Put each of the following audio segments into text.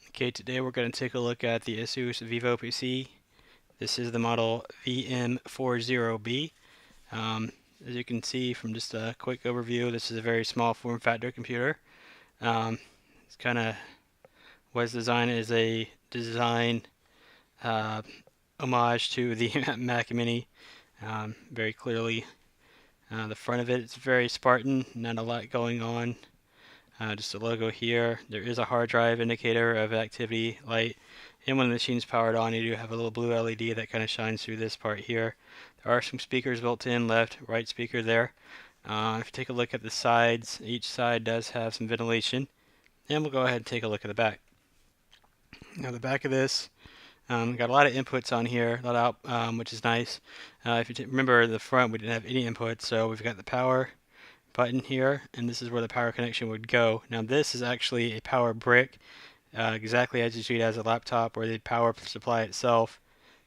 Okay, today we're going to take a look at the ASUS VivoPC. This is the model VM40B. As you can see from just a quick overview, this is a very small form factor computer. It's kind of was designed as a design uh, homage to the Mac Mini. Very clearly, the front of it is very Spartan, not a lot going on. Just a logo here. There is a hard drive indicator of activity light, and when the machine's powered on, you do have a little blue LED that kind of shines through this part here. There are some speakers built in, left, right speaker there. If you take a look at the sides, each side does have some ventilation, and we'll go ahead and take a look at the back. Now the back of this, got a lot of inputs on here, a lot out, which is nice. If you remember the front, we didn't have any inputs, so we've got the power button here, and this is where the power connection would go. Now this is actually a power brick, exactly as you see it as a laptop, where the power supply itself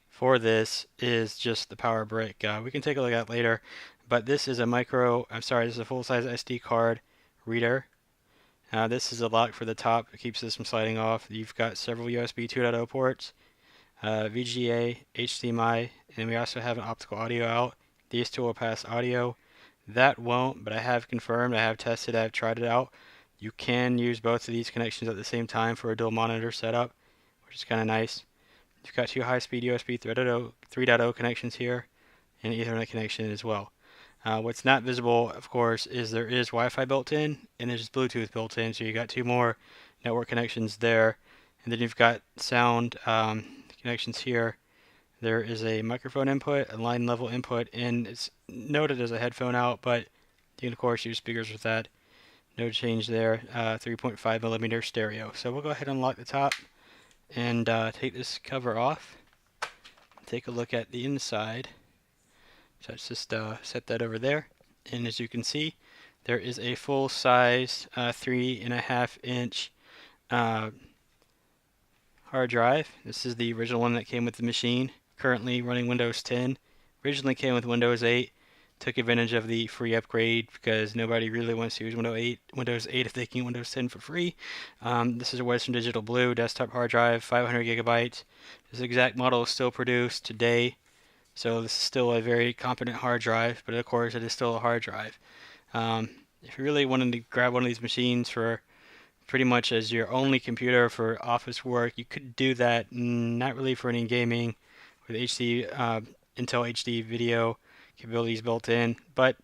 for this is just the power brick. We can take a look at it later, but this is a this is a full-size SD card reader. This is a lock for the top. It keeps this from sliding off. You've got several USB 2.0 ports, VGA, HDMI, and we also have an optical audio out. These two will pass audio. That won't, but I have confirmed, I have tested, I have tried it out. You can use both of these connections at the same time for a dual monitor setup, which is kind of nice. You've got two high-speed USB 3.0 connections here, and an Ethernet connection as well. What's not visible, of course, is there is Wi-Fi built in, and there's Bluetooth built in, so you got two more network connections there. And then you've got sound connections here. There is a microphone input, a line level input, and it's noted as a headphone out, but you can of course use speakers with that. No change there. 3.5 millimeter stereo. So we'll go ahead and unlock the top and take this cover off. Take a look at the inside. So let's just set that over there. And as you can see, there is a full size 3.5 inch hard drive. This is the original one that came with the machine. Currently running Windows 10. Originally came with Windows 8. Took advantage of the free upgrade because nobody really wants to use Windows 8 if they can get Windows 10 for free. This is a Western Digital Blue desktop hard drive, 500 gigabytes. This exact model is still produced today, so this is still a very competent hard drive, but of course it is still a hard drive. If you really wanted to grab one of these machines for pretty much as your only computer for office work, you could do that. Not really for any gaming with Intel HD video capabilities built in, but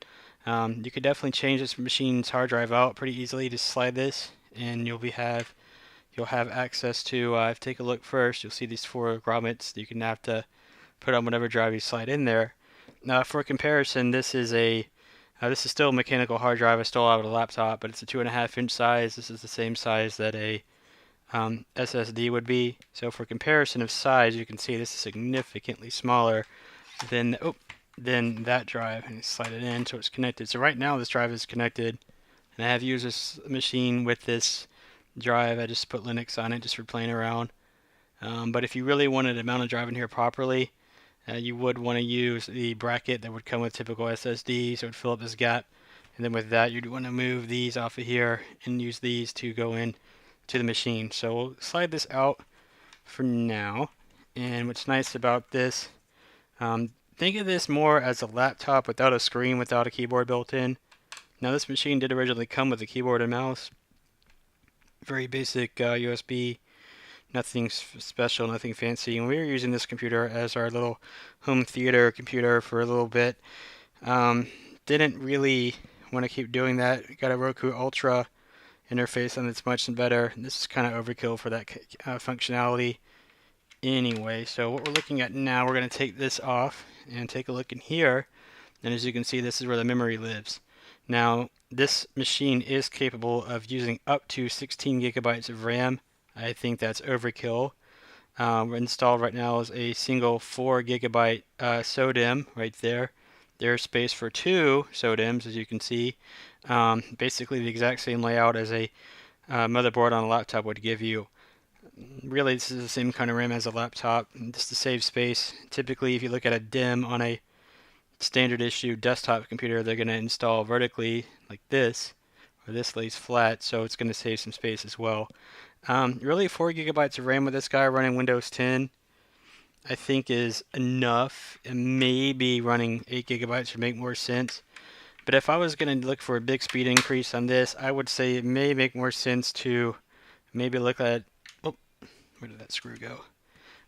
you could definitely change this machine's hard drive out pretty easily. Just slide this, and you'll have access to. Take a look first. You'll see these four grommets that you can have to put on whatever drive you slide in there. Now, for comparison, this is still a mechanical hard drive. I stole out of a laptop, but it's a 2.5 inch size. This is the same size that a SSD would be. So for comparison of size, you can see this is significantly smaller than that drive, and you slide it in so it's connected. So right now this drive is connected, and I have used this machine with this drive. I just put Linux on it just for playing around. But if you really wanted to mount a drive in here properly, you would want to use the bracket that would come with typical SSD, so it would fill up this gap. And then with that, you'd want to move these off of here and use these to go in to the machine. So we'll slide this out for now. And what's nice about this, think of this more as a laptop without a screen, without a keyboard built in. Now this machine did originally come with a keyboard and mouse. Very basic USB, nothing special, nothing fancy. And we were using this computer as our little home theater computer for a little bit. Didn't really want to keep doing that. We got a Roku Ultra interface, and it's much better. This is kind of overkill for that functionality anyway. So what we're looking at now, we're going to take this off and take a look in here, and as you can see, this is where the memory lives. Now this machine is capable of using up to 16 gigabytes of RAM. I think that's overkill. Installed right now is a single 4 gigabyte SO-DIMM right there. There's space for two SO-DIMMs, as you can see. Basically the exact same layout as a motherboard on a laptop would give you. Really, this is the same kind of RAM as a laptop, just to save space. Typically, if you look at a DIMM on a standard issue desktop computer, they're going to install vertically like this, or this lays flat, so it's going to save some space as well. Really 4 gigabytes of RAM with this guy running Windows 10 I think is enough, and maybe running 8 gigabytes would make more sense. But if I was going to look for a big speed increase on this, I would say it may make more sense to maybe look at, oh, where did that screw go?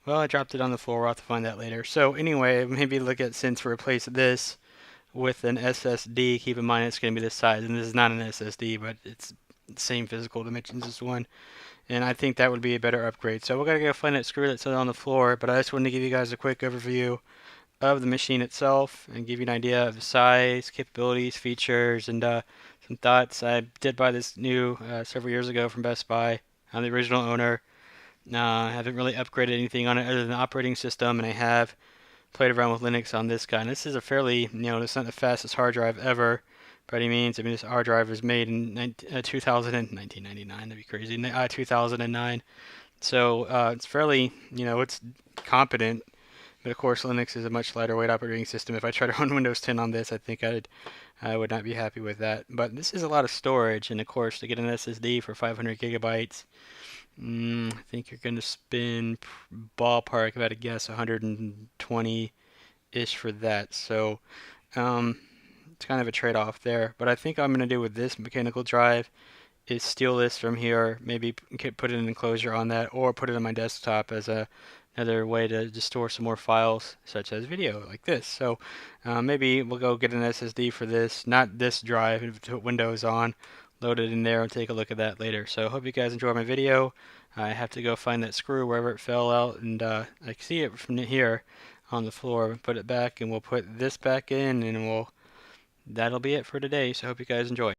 Well, I dropped it on the floor. We'll have to find that later. So anyway, maybe look at sense to replace this with an SSD. Keep in mind it's going to be this size, and this is not an SSD, but it's the same physical dimensions as one. And I think that would be a better upgrade. So we're going to go find that screw that's on the floor, but I just wanted to give you guys a quick overview of the machine itself and give you an idea of the size, capabilities, features, and some thoughts. I did buy this new several years ago from Best Buy. I'm the original owner. I haven't really upgraded anything on it other than the operating system, and I have played around with Linux on this guy. And this is a fairly, it's not the fastest hard drive ever by any means. I mean, this hard drive was made in 1999, that'd be crazy, 2009. So it's fairly, it's competent. But of course, Linux is a much lighter weight operating system. If I try to run Windows 10 on this, I think I would not be happy with that. But this is a lot of storage, and of course, to get an SSD for 500 gigabytes, I think you're going to spend ballpark, if I had to guess, 120-ish for that. So it's kind of a trade-off there. But I think what I'm going to do with this mechanical drive is steal this from here, maybe put an enclosure on that, or put it on my desktop as another way to just store some more files, such as video, like this. So maybe we'll go get an SSD for this, not this drive, and put Windows on, load it in there, and take a look at that later. So I hope you guys enjoy my video. I have to go find that screw wherever it fell out, and I can see it from here on the floor. Put it back, and we'll put this back in, and that'll be it for today. So I hope you guys enjoy.